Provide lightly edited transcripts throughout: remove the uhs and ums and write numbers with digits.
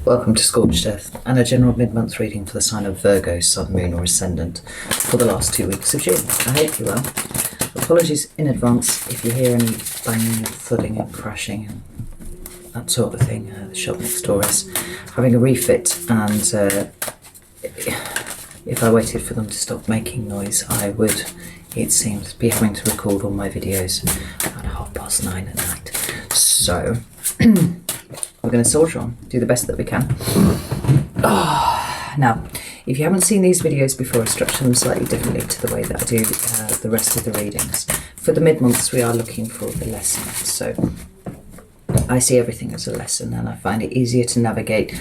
Welcome to Scorched Earth and a general mid-month reading for the sign of Virgo, Sun, Moon or Ascendant for the last 2 weeks of June. I hope you're well. Apologies in advance if you hear any banging and thudding and crashing and that sort of thing. The shop next door is having a refit, and if I waited for them to stop making noise, I would, it seems, be having to record all my videos at 9:30 at night. So we're going to soldier on, do the best that we can. Now, if you haven't seen these videos before, I structure them slightly differently to the way that I do the rest of the readings. For the mid-months, we are looking for the lesson. So I see everything as a lesson, and I find it easier to navigate,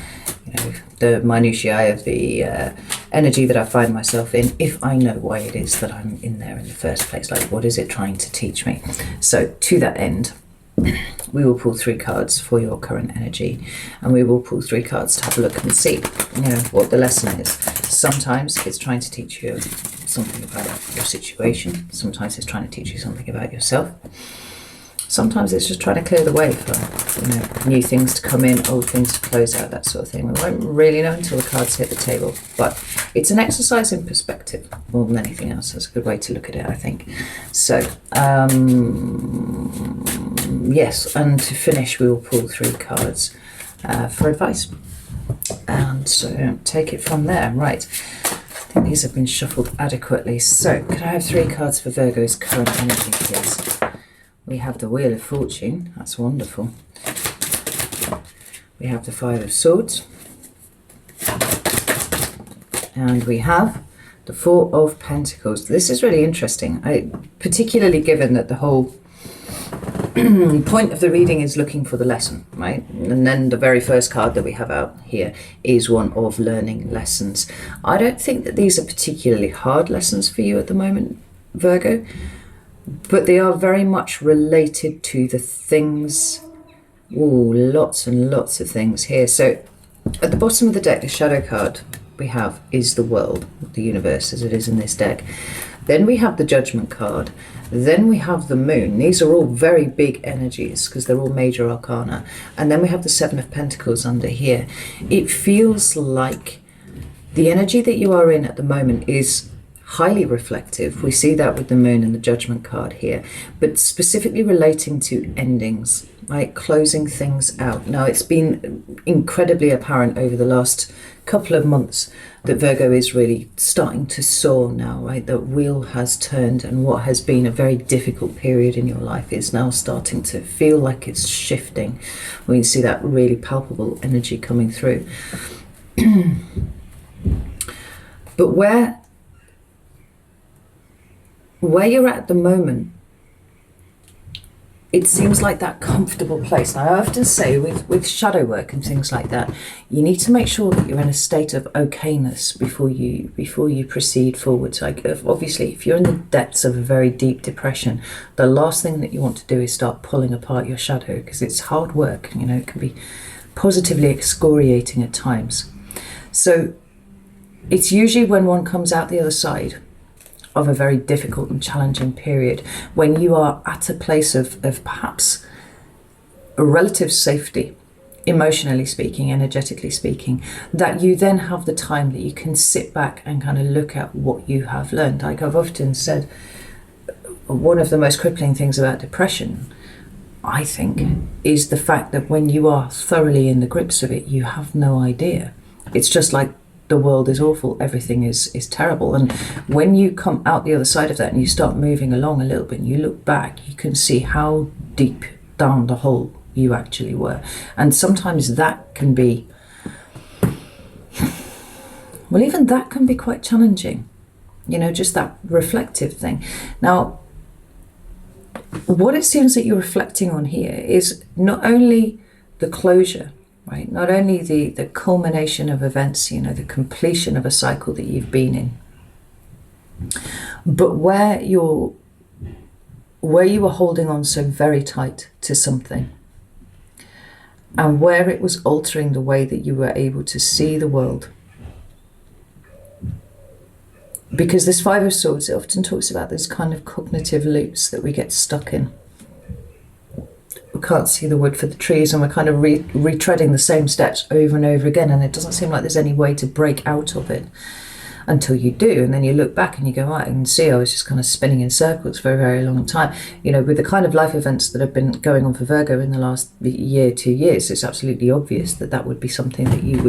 the minutiae of the energy that I find myself in if I know why it is that I'm in there in the first place. Like, what is it trying to teach me? So to that end, we will pull 3 cards for your current energy, and we will pull 3 cards to have a look and see, what the lesson is. Sometimes it's trying to teach you something about your situation. Sometimes it's trying to teach you something about yourself. Sometimes it's just trying to clear the way for, new things to come in, old things to close out, that sort of thing. We won't really know until the cards hit the table, but it's an exercise in perspective more than anything else. That's a good way to look at it, I think. So, yes, and to finish, we will pull 3 cards for advice. And so take it from there. Right. I think these have been shuffled adequately. So could I have 3 cards for Virgo's current energy, please? We have the Wheel of Fortune. That's wonderful. We have the 5 of Swords. And we have the 4 of Pentacles. This is really interesting, particularly given that the whole point of the reading is looking for the lesson, right? And then the very first card that we have out here is one of learning lessons. I don't think that these are particularly hard lessons for you at the moment, Virgo, but they are very much related to the things. Lots and lots of things here. So at the bottom of the deck, the shadow card we have is the world, the universe as it is in this deck. Then we have the Judgment card. Then we have the Moon. These are all very big energies because they're all major arcana. And then we have the 7 of Pentacles under here. It feels like the energy that you are in at the moment is highly reflective. We see that with the Moon and the Judgment card here, but specifically relating to endings, right? Closing things out. Now, it's been incredibly apparent over the last couple of months that Virgo is really starting to soar now, right? The wheel has turned, and what has been a very difficult period in your life is now starting to feel like it's shifting. We can see that really palpable energy coming through. But where you're at the moment, it seems like that comfortable place. Now, I often say with shadow work and things like that, you need to make sure that you're in a state of okayness before you proceed forwards. Like, obviously, if you're in the depths of a very deep depression, the last thing that you want to do is start pulling apart your shadow, because it's hard work. It can be positively excoriating at times. So it's usually when one comes out the other side of a very difficult and challenging period, when you are at a place of perhaps a relative safety, emotionally speaking, energetically speaking, that you then have the time that you can sit back and kind of look at what you have learned. Like I've often said, one of the most crippling things about depression, I think, is the fact that when you are thoroughly in the grips of it, you have no idea. It's just like the world is awful, everything is terrible. And when you come out the other side of that and you start moving along a little bit and you look back, you can see how deep down the hole you actually were. And sometimes that can be, well, even that can be quite challenging, just that reflective thing. Now, what it seems that you're reflecting on here is not only the closure, right? Not only the culmination of events, the completion of a cycle that you've been in, but where you were holding on so very tight to something, and where it was altering the way that you were able to see the world. Because this 5 of Swords, it often talks about this kind of cognitive loops that we get stuck in. can't see the wood for the trees, and we're kind of retreading the same steps over and over again, and it doesn't seem like there's any way to break out of it until you do. And then you look back and you go, right, I can see I was just kind of spinning in circles for a very long time. You know, with the kind of life events that have been going on for Virgo in the last year, 2 years, it's absolutely obvious that that would be something that you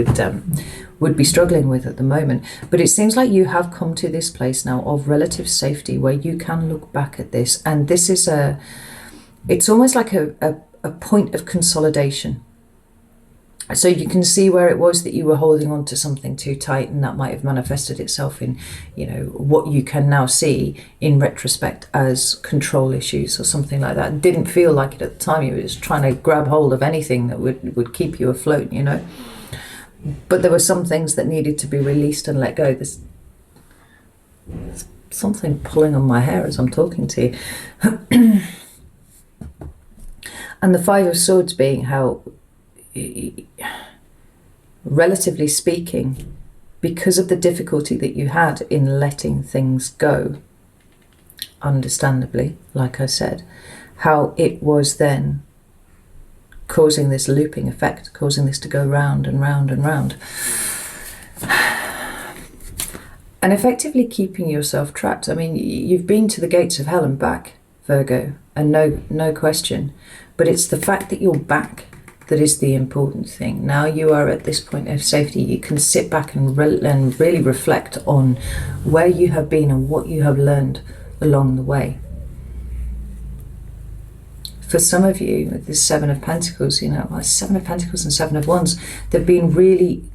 would be struggling with at the moment. But it seems like you have come to this place now of relative safety where you can look back at this, and this is it's almost like a point of consolidation. So you can see where it was that you were holding on to something too tight, and that might have manifested itself in, you know, what you can now see in retrospect as control issues or something like that. It didn't feel like it at the time. You were just trying to grab hold of anything that would keep you afloat, you know. But there were some things that needed to be released and let go. There's something pulling on my hair as I'm talking to you. And the Five of Swords being how, relatively speaking, because of the difficulty that you had in letting things go, understandably, like I said, how it was then causing this looping effect, causing this to go round and round and round, and effectively keeping yourself trapped. I mean, you've been to the gates of hell and back, Virgo, and no question, but it's the fact that you're back that is the important thing. Now you are at this point of safety. You can sit back and really reflect on where you have been and what you have learned along the way. For some of you, with this Seven of Pentacles, you know, Seven of Pentacles and Seven of Wands, there have been really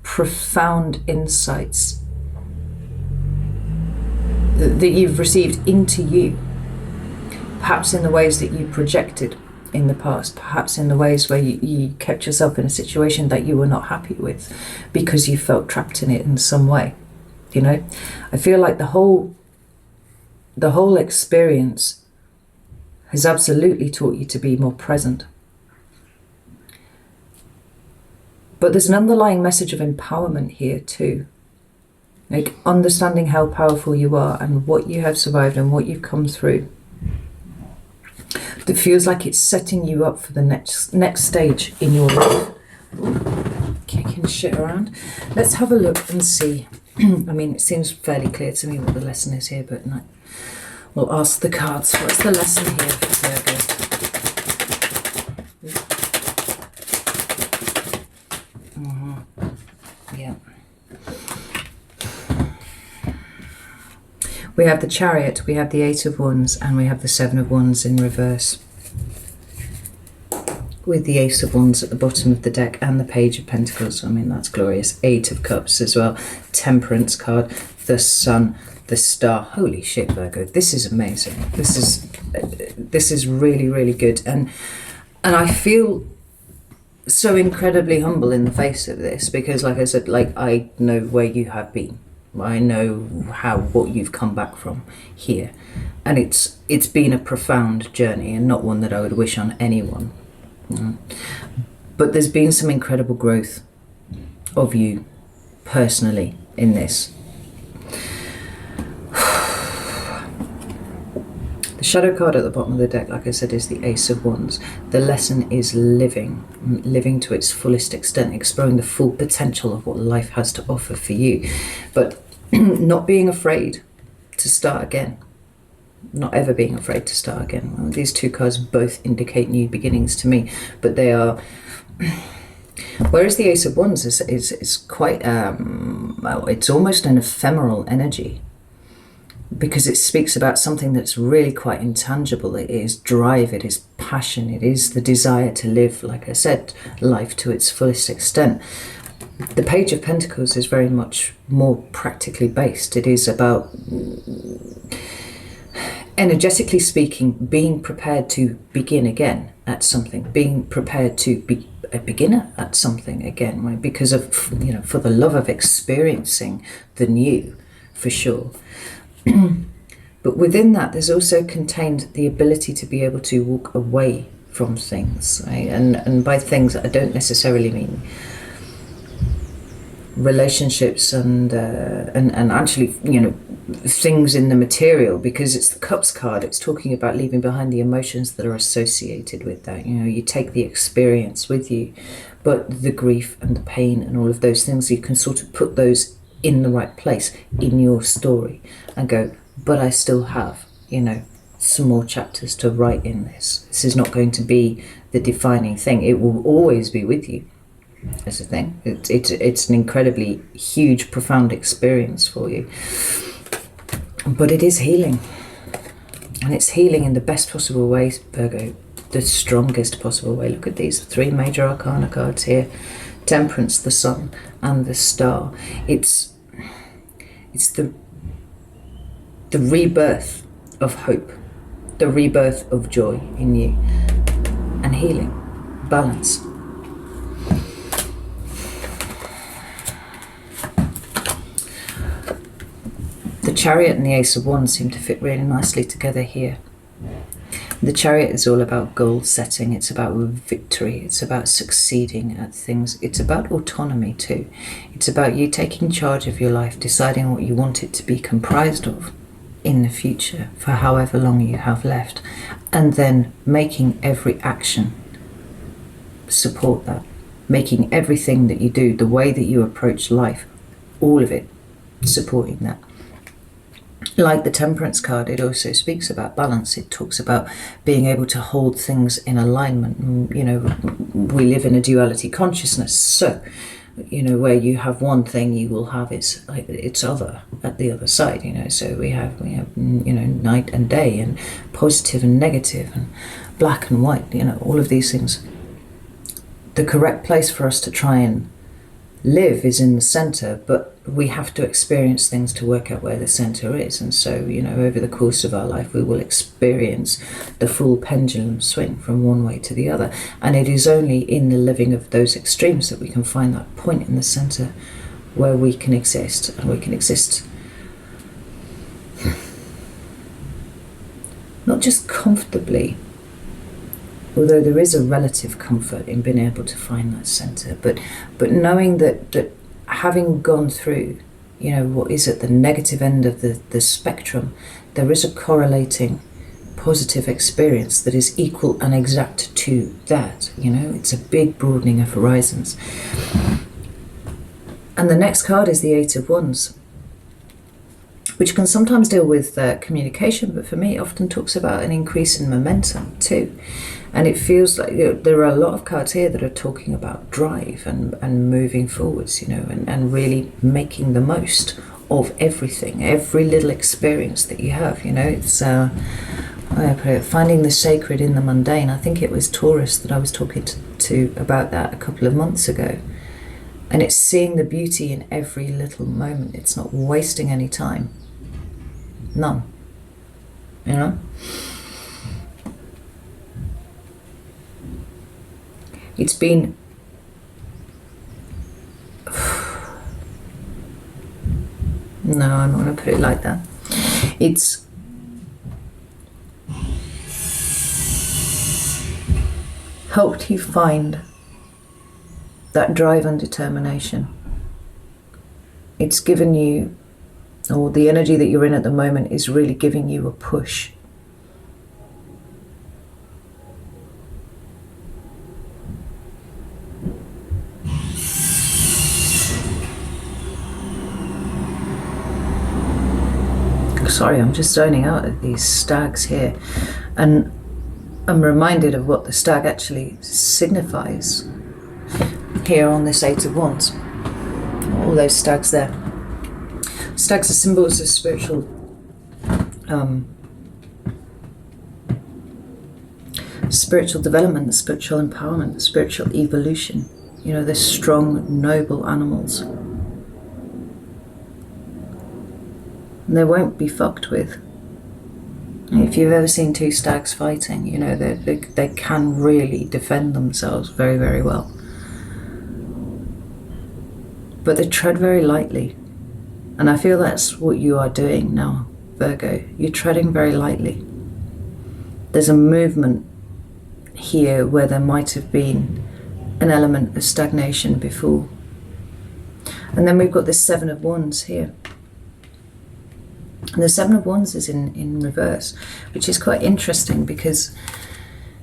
profound insights that you've received into you, perhaps in the ways that you projected in the past, perhaps in the ways where you kept yourself in a situation that you were not happy with because you felt trapped in it in some way. You know, I feel like the whole experience has absolutely taught you to be more present. But there's an underlying message of empowerment here too. Like understanding how powerful you are and what you have survived and what you've come through. That feels like it's setting you up for the next stage in your life. Kicking shit around. Let's have a look and see. I mean, it seems fairly clear to me what the lesson is here, but no. We'll ask the cards. What's the lesson here for Virgo? Yeah. We have the Chariot, we have the Eight of Wands, and we have the Seven of Wands in reverse, with the Ace of Wands at the bottom of the deck and the Page of Pentacles. I mean, that's glorious. Eight of Cups as well. Temperance card, the Sun, the Star. Holy shit, Virgo, this is amazing. This is really, really good. And I feel so incredibly humble in the face of this, because like I said, like, I know where you have been. I know what you've come back from here, and it's been a profound journey, and not one that I would wish on anyone. But there's been some incredible growth of you personally in this. The shadow card at the bottom of the deck, like I said, is the Ace of Wands. The lesson is living to its fullest extent, exploring the full potential of what life has to offer for you, but not being afraid to start again. Not ever being afraid to start again. Well, these two cards both indicate new beginnings to me, but they are. Whereas the Ace of Wands is quite, well, it's almost an ephemeral energy, because it speaks about something that's really quite intangible. It is drive, it is passion, it is the desire to live, like I said, life to its fullest extent. The Page of Pentacles is very much more practically based. It is about, energetically speaking, being prepared to begin again at something, being prepared to be a beginner at something again, right? Because of, you know, for the love of experiencing the new, for sure. But within that, there's also contained the ability to be able to walk away from things, right? And by things, I don't necessarily mean relationships and actually, you know, things in the material, because it's the Cups card. It's talking about leaving behind the emotions that are associated with that. You know, you take the experience with you, but the grief and the pain and all of those things, you can sort of put those in the right place in your story and go, but I still have, you know, some more chapters to write in this. This is not going to be the defining thing. It will always be with you as a thing. It's an incredibly huge, profound experience for you. But it is healing. And it's healing in the best possible way, Virgo. The strongest possible way. Look at these 3 major arcana cards here. Temperance, the Sun, and the Star. It's the rebirth of hope, the rebirth of joy in you, and healing, balance. The Chariot and the Ace of Wands seem to fit really nicely together here. The Chariot is all about goal setting, it's about victory, it's about succeeding at things, it's about autonomy too. It's about you taking charge of your life, deciding what you want it to be comprised of in the future for however long you have left, and then making every action support that, making everything that you do, the way that you approach life, all of it supporting that. Like the Temperance card, it also speaks about balance. It talks about being able to hold things in alignment. You know, we live in a duality consciousness, so, you know, where you have one thing, you will have its other at the other side, you know. So we have, you know, night and day, and positive and negative, and black and white, you know, all of these things. The correct place for us to try and live is in the center, but we have to experience things to work out where the center is. And so, you know, over the course of our life, we will experience the full pendulum swing from one way to the other. And it is only in the living of those extremes that we can find that point in the center where we can exist. And we can exist not just comfortably, although there is a relative comfort in being able to find that center, but knowing that having gone through, you know, what is at the negative end of the spectrum, there is a correlating positive experience that is equal and exact to that. You know, it's a big broadening of horizons. And the next card is the Eight of Wands, which can sometimes deal with communication, but for me it often talks about an increase in momentum too. And it feels like, you know, there are a lot of cards here that are talking about drive and moving forwards, you know, and really making the most of everything, every little experience that you have, you know. It's finding the sacred in the mundane. I think it was Taurus that I was talking to about that a couple of months ago. And it's seeing the beauty in every little moment. It's not wasting any time. None. You know? It's been no, I'm not going to put it like that. It's helped you find that drive and determination. It's given you, or the energy that you're in at the moment is really giving you a push. Sorry, I'm just zoning out at these stags here, and I'm reminded of what the stag actually signifies here on this Eight of Wands. All those stags there. Stags are symbols of spiritual spiritual development, spiritual empowerment, spiritual evolution. You know, they're strong, noble animals. And they won't be fucked with. If you've ever seen two stags fighting, you know, they can really defend themselves very, very well. But they tread very lightly. And I feel that's what you are doing now, Virgo. You're treading very lightly. There's a movement here where there might have been an element of stagnation before. And then we've got this Seven of Wands here. And the Seven of Wands is in reverse, which is quite interesting because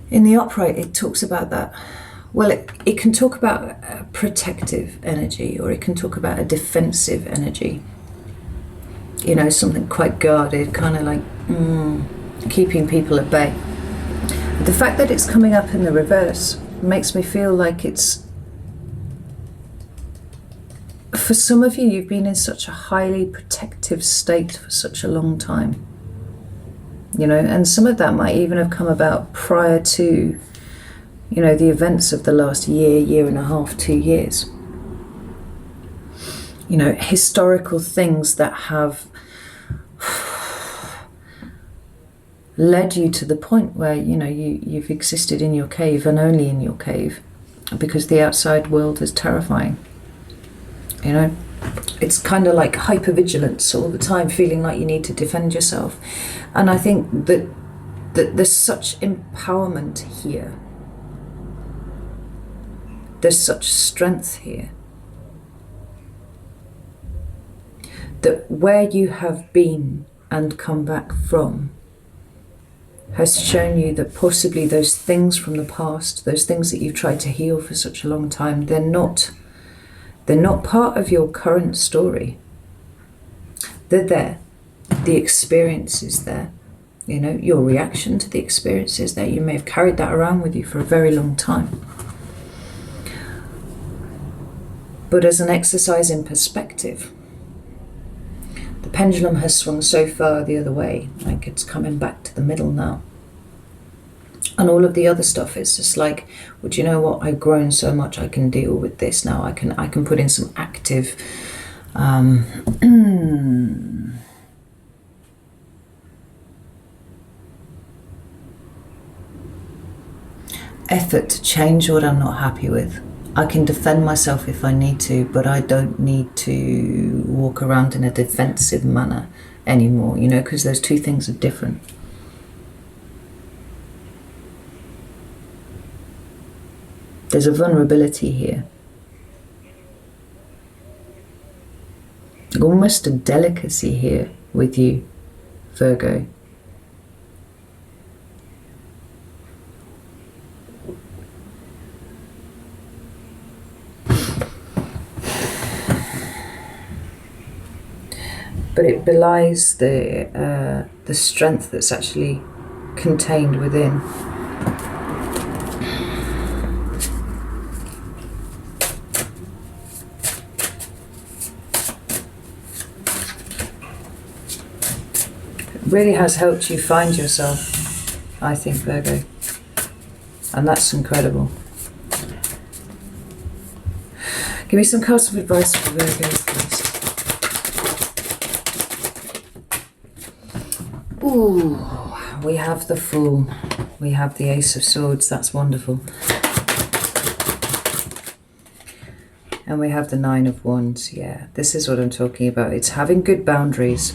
in the upright it talks about that. Well, it can talk about a protective energy, or it can talk about a defensive energy. You know, something quite guarded, kind of like keeping people at bay. The fact that it's coming up in the reverse makes me feel like it's, for some of you, you've been in such a highly protective state for such a long time. You know, and some of that might even have come about prior to, you know, the events of the last year and a half, 2 years. You know, historical things that have led you to the point where, you know, you've existed in your cave and only in your cave because the outside world is terrifying. You know, it's kind of like hypervigilance all the time, feeling like you need to defend yourself. And I think that there's such empowerment here. There's such strength here. That where you have been and come back from has shown you that possibly those things from the past, those things that you've tried to heal for such a long time, they're not part of your current story. They're there. The experience is there. You know, your reaction to the experience is there. You may have carried that around with you for a very long time. But as an exercise in perspective, the pendulum has swung so far the other way, like it's coming back to the middle now. And all of the other stuff is just like, well, do you know what? I've grown so much, I can deal with this now. I can put in some active effort to change what I'm not happy with. I can defend myself if I need to, but I don't need to walk around in a defensive manner anymore, you know, because those two things are different. There's a vulnerability here. Almost a delicacy here with you, Virgo. But it belies the strength that's actually contained within. It really has helped you find yourself, I think, Virgo. And that's incredible. Give me some cards of advice for Virgo, please. Ooh, we have the Fool. We have the Ace of Swords. That's wonderful. And we have the Nine of Wands. Yeah, this is what I'm talking about. It's having good boundaries,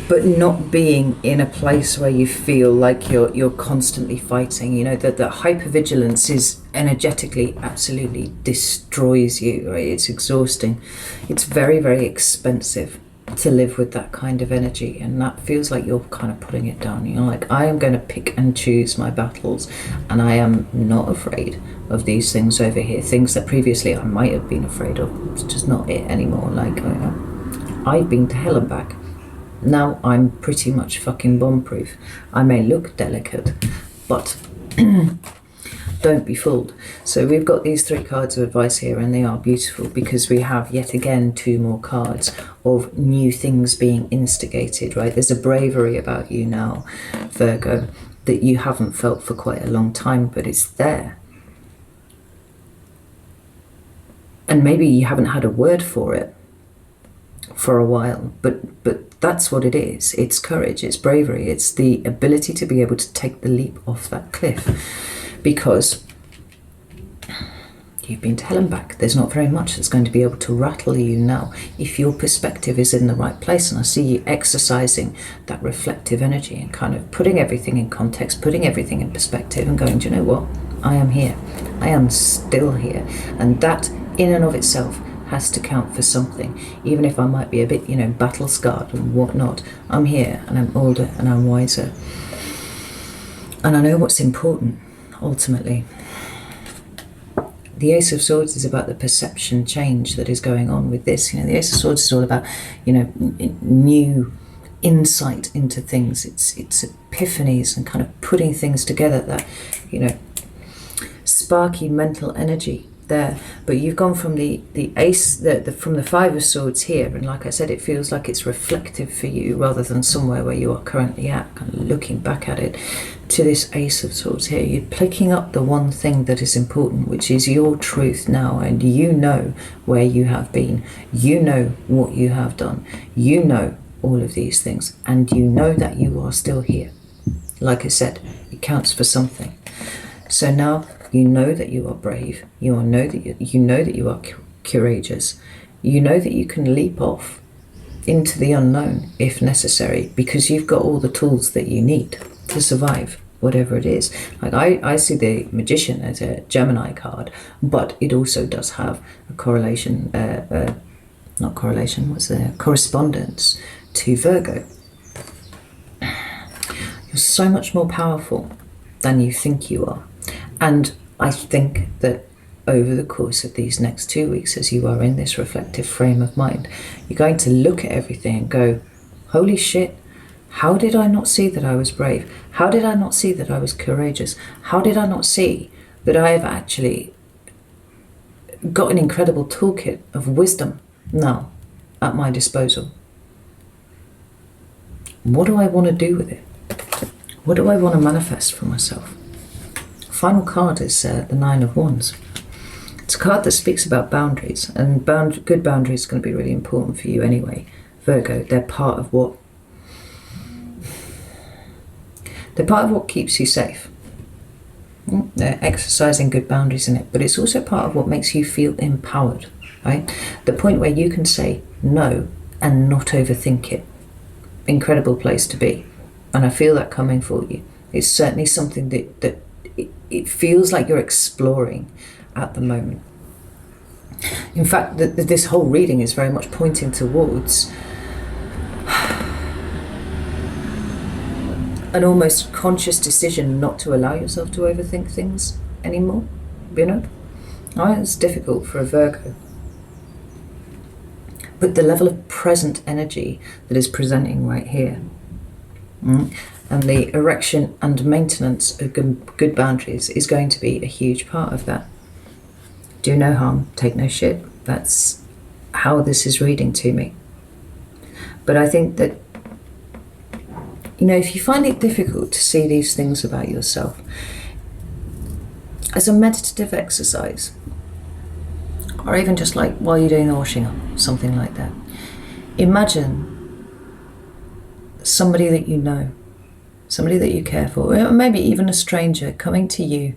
but not being in a place where you feel like you're constantly fighting. You know, that hypervigilance is energetically absolutely destroys you, right? It's exhausting. It's very, very expensive to live with that kind of energy, and that feels like you're kind of putting it down. You're like, I am going to pick and choose my battles, and I am not afraid of these things over here, things that previously I might have been afraid of. It's just not it anymore. Like, I've been to hell and back. Now I'm pretty much fucking bomb proof. I may look delicate, but don't be fooled. So we've got these 3 cards of advice here, and they are beautiful because we have yet again 2 more cards of new things being instigated, right? There's a bravery about you now, Virgo, that you haven't felt for quite a long time, but it's there. And maybe you haven't had a word for it for a while, but that's what it is. It's courage, it's bravery, it's the ability to be able to take the leap off that cliff, because you've been to hell and back. There's not very much that's going to be able to rattle you now if your perspective is in the right place. And I see you exercising that reflective energy and kind of putting everything in context, putting everything in perspective and going, do you know what? I am here. I am still here. And that in and of itself has to count for something. Even if I might be a bit, you know, battle scarred and whatnot, I'm here and I'm older and I'm wiser. And I know what's important, ultimately. The Ace of Swords is about the perception change that is going on with this. You know, the Ace of Swords is all about, you know, new insight into things. It's epiphanies and kind of putting things together, that, you know, sparky mental energy there. But you've gone from the ace, from the Five of Swords here, and like I said, it feels like it's reflective for you rather than somewhere where you are currently at, kind of looking back at it, to this Ace of Swords here. You're picking up the one thing that is important, which is your truth now, and you know where you have been, you know what you have done, you know all of these things, and you know that you are still here. Like I said, it counts for something. So now you know that you are brave. You know that you are courageous. You know that you can leap off into the unknown if necessary, because you've got all the tools that you need to survive whatever it is. Like I see the Magician as a Gemini card, but it also does have a correlation, not correlation, what's the correspondence to Virgo. You're so much more powerful than you think you are. And I think that over the course of these next 2 weeks, as you are in this reflective frame of mind, you're going to look at everything and go, holy shit, how did I not see that I was brave? How did I not see that I was courageous? How did I not see that I have actually got an incredible toolkit of wisdom now at my disposal? What do I want to do with it? What do I want to manifest for myself? Final card is the Nine of Wands. It's a card that speaks about boundaries, and good boundaries are going to be really important for you anyway, Virgo. They're part of what keeps you safe. They're exercising good boundaries in it, but it's also part of what makes you feel empowered, right? The point where you can say no and not overthink it. Incredible place to be, and I feel that coming for you. It's certainly something that it feels like you're exploring at the moment. In fact, this whole reading is very much pointing towards an almost conscious decision not to allow yourself to overthink things anymore, you know? It's difficult for a Virgo. But the level of present energy that is presenting right here, and the erection and maintenance of good boundaries is going to be a huge part of that. Do no harm, take no shit. That's how this is reading to me. But I think that, you know, if you find it difficult to see these things about yourself, as a meditative exercise, or even just like while you're doing the washing up, something like that, imagine somebody that you know, somebody that you care for, or maybe even a stranger coming to you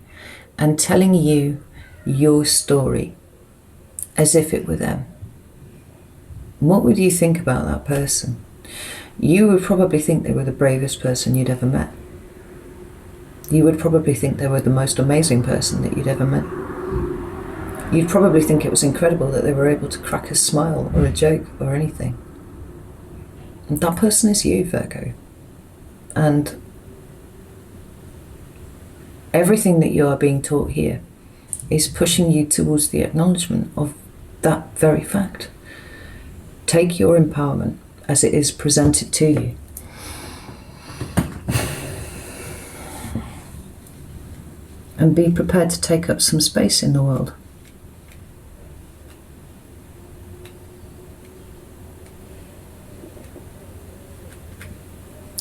and telling you your story as if it were them. What would you think about that person? You would probably think they were the bravest person you'd ever met. You would probably think they were the most amazing person that you'd ever met. You'd probably think it was incredible that they were able to crack a smile or a joke or anything. And that person is you, Virgo. And everything that you are being taught here is pushing you towards the acknowledgement of that very fact. Take your empowerment as it is presented to you. And be prepared to take up some space in the world.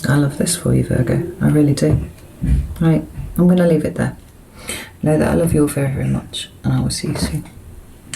I love this for you, Virgo. I really do. Right, I'm going to leave it there. Know that I love you all very, very much, and I will see you soon.